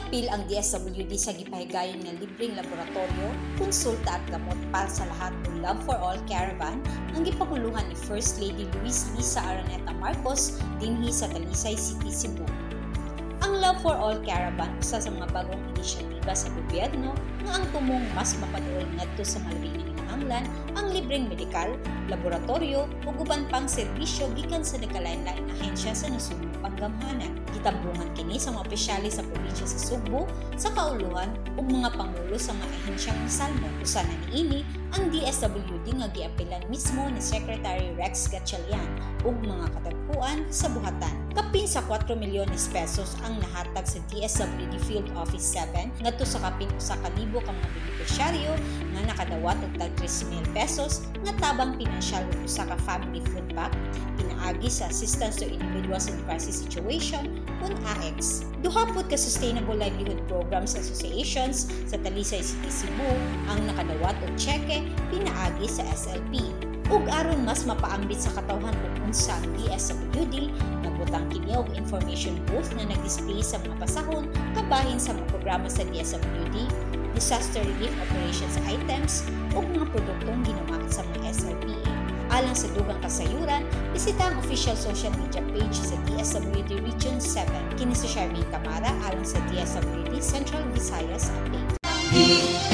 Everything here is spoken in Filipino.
Nag-apil ang DSWD sa gipahigayon nga libreng laboratorio, konsulta at gamot para sa lahat ng Love for All Caravan ang gipaguluhan ni First Lady Luis Lisa Araneta Marcos dinhi sa Talisay City, Cebu. Ang Love for All Caravan usa sa mga bagong inisyatiba sa gobyerno nga ang tumong mas mapaduol ngadto sa malabing kinahanglan ang libreng medikal, laboratorio ug uban pang serbisyo gikan sa nagkalain-laing ahensya sa nasudnong panggamhanan. Gitambungan kini sa mga opisyales sa probinsya sa Sugbo, sa kauluhan ug mga pangulo sa mga ahensyang nasalmon. Usa na niini ang DSWD nga giapilan mismo ni Secretary Rex Gatchalian ug mga katagpuan sa buhatan. Kapin sa 4 milyones pesos ang nahatag sa DSWD Field Office 7 ngadto sa kapin usa ka libo ka mga benepisyaryo nga nakadawat og tag 3,000 pesos nga tabang pinansyal ug usa ka family food pack pinaagi sa Assistance to Individuals in Crisis Situation kun AX. Duha pud ka Sustainable Livelihood Programs Associations sa Talisay City, Cebu ang nakadawat og cheque pinaagi sa SLP. Ug aron mas mapaambit sa katawhan kung unsa ang DSWD, nagbutang kini og information booth na nag-display sa mga pasahon kabahin sa mga programa sa DSWD, disaster relief operations items ug mga produktong ginamak sa mga SLPA. Alang sa dugang kasayuran, bisita ang official social media page sa DSWD Region 7. Kini si Charmaine Camara alang sa DSWD Central Visayas Update. DSWD